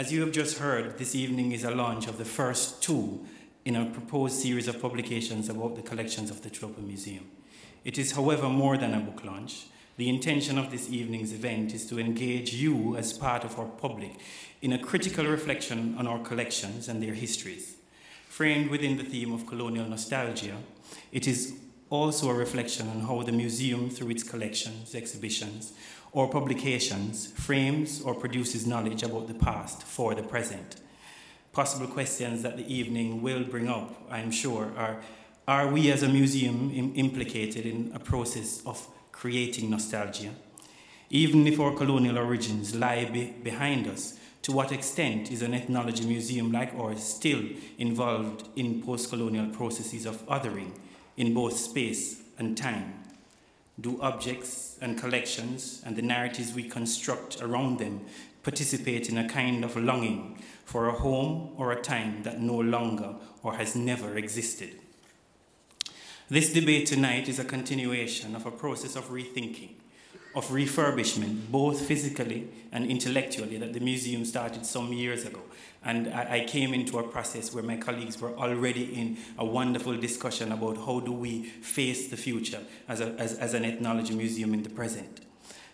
As you have just heard, this evening is a launch of the first two in a proposed series of publications about the collections of the Tropen Museum. It is, however, more than a book launch. The intention of this evening's event is to engage you as part of our public in a critical reflection on our collections and their histories. Framed within the theme of colonial nostalgia, it is also a reflection on how the museum, through its collections, exhibitions, or publications, frames or produces knowledge about the past for the present. Possible questions that the evening will bring up, I'm sure, are we as a museum implicated in a process of creating nostalgia? Even if our colonial origins lie behind us, to what extent is an ethnology museum like ours still involved in post-colonial processes of othering in both space and time? Do objects and collections and the narratives we construct around them participate in a kind of longing for a home or a time that no longer or has never existed? This debate tonight is a continuation of a process of rethinking, of refurbishment, both physically and intellectually, that the museum started some years ago. And I came into a process where my colleagues were already in a wonderful discussion about how do we face the future as an ethnology museum in the present.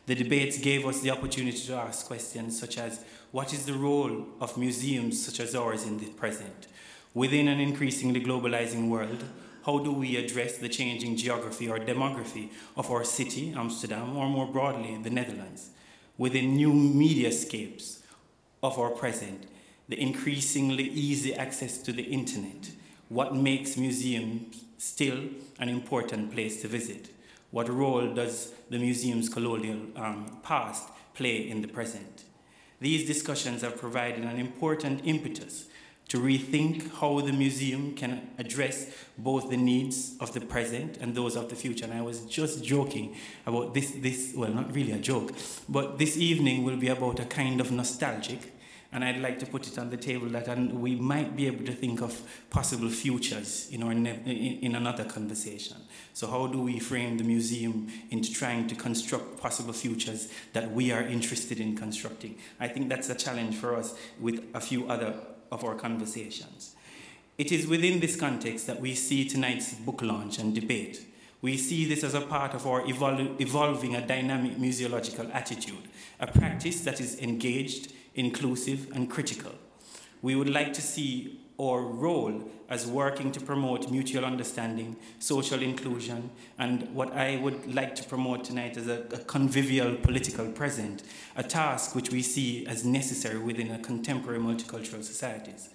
The debates gave us the opportunity to ask questions such as, what is the role of museums such as ours in the present? Within an increasingly globalizing world, how do we address the changing geography or demography of our city, Amsterdam, or more broadly, the Netherlands? Within new mediascapes of our present, the increasingly easy access to the internet, what makes museums still an important place to visit? What role does the museum's colonial past play in the present? These discussions have provided an important impetus to rethink how the museum can address both the needs of the present and those of the future. And I was just joking about this, well, not really a joke, but this evening will be about a kind of nostalgic, and I'd like to put it on the table that we might be able to think of possible futures in another conversation. So how do we frame the museum into trying to construct possible futures that we are interested in constructing? I think that's a challenge for us with a few other of our conversations. It is within this context that we see tonight's book launch and debate. We see this as a part of our evolving a dynamic museological attitude, a practice that is engaged, inclusive, and critical. We would like to see our role as working to promote mutual understanding, social inclusion, and what I would like to promote tonight is a convivial political present, a task which we see as necessary within a contemporary multicultural societies.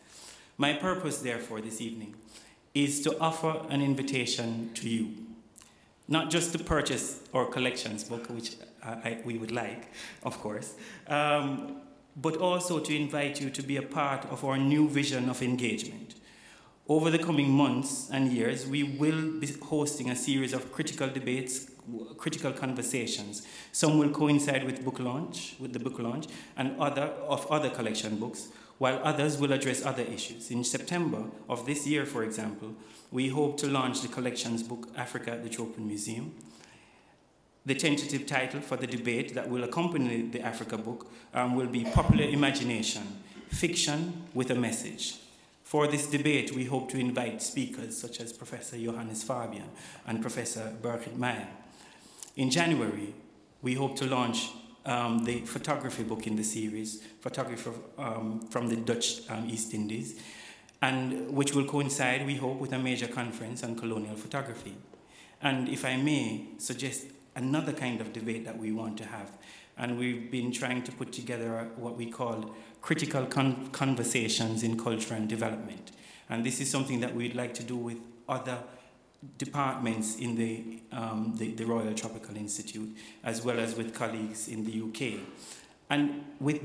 My purpose, therefore, this evening is to offer an invitation to you, not just to purchase our collections book, which we would like, of course, but also to invite you to be a part of our new vision of engagement. Over the coming months and years, we will be hosting a series of critical debates, critical conversations. Some will coincide with the book launch, and other collection books, while others will address other issues. In September of this year, for example, we hope to launch the collections book, Africa at the Tropen Museum. The tentative title for the debate that will accompany the Africa book will be Popular Imagination, Fiction with a Message. For this debate, we hope to invite speakers such as Professor Johannes Fabian and Professor Birgit Meyer. In January, we hope to launch the photography book in the series, Photography from the Dutch East Indies, and which will coincide, we hope, with a major conference on colonial photography. And if I may suggest another kind of debate that we want to have, and we've been trying to put together what we call critical conversations in culture and development. And this is something that we'd like to do with other departments in the Royal Tropical Institute, as well as with colleagues in the UK. And with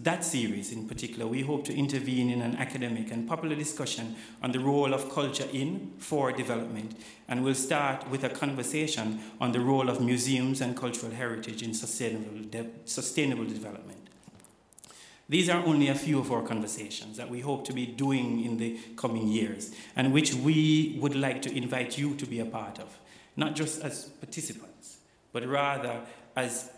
that series in particular, we hope to intervene in an academic and popular discussion on the role of culture for development. And we'll start with a conversation on the role of museums and cultural heritage in sustainable development. These are only a few of our conversations that we hope to be doing in the coming years, and which we would like to invite you to be a part of, not just as participants, but rather as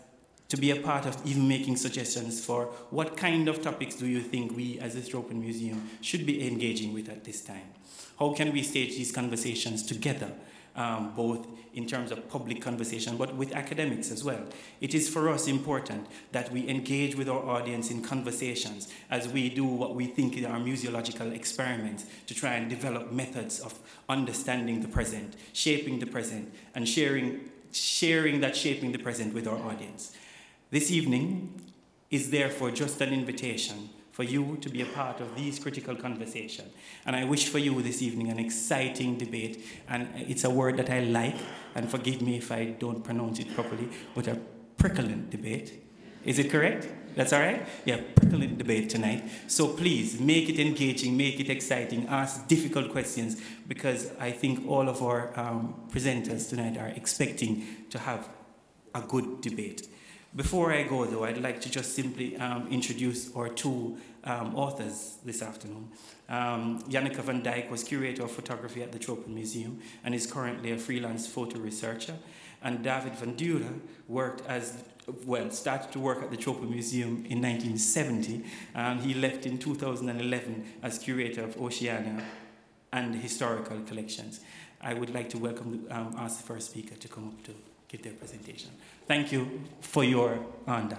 to be a part of even making suggestions for what kind of topics do you think we as the Tropen Museum should be engaging with at this time. How can we stage these conversations together, both in terms of public conversation, but with academics as well. It is for us important that we engage with our audience in conversations as we do what we think are museological experiments to try and develop methods of understanding the present, shaping the present, and sharing that shaping the present with our audience. This evening is therefore just an invitation for you to be a part of these critical conversations. And I wish for you this evening an exciting debate, and it's a word that I like, and forgive me if I don't pronounce it properly, but a prickling debate. Is it correct? That's all right? Yeah, prickling debate tonight. So please, make it engaging, make it exciting, ask difficult questions, because I think all of our presenters tonight are expecting to have a good debate. Before I go, though, I'd like to just simply introduce our two authors this afternoon. Janneke van Dijk was curator of photography at the Tropen Museum and is currently a freelance photo researcher. And David van Deuren worked started to work at the Tropen Museum in 1970, and he left in 2011 as curator of Oceania and historical collections. I would like to welcome ask the first speaker to come up to give their presentation. Thank you for your honor.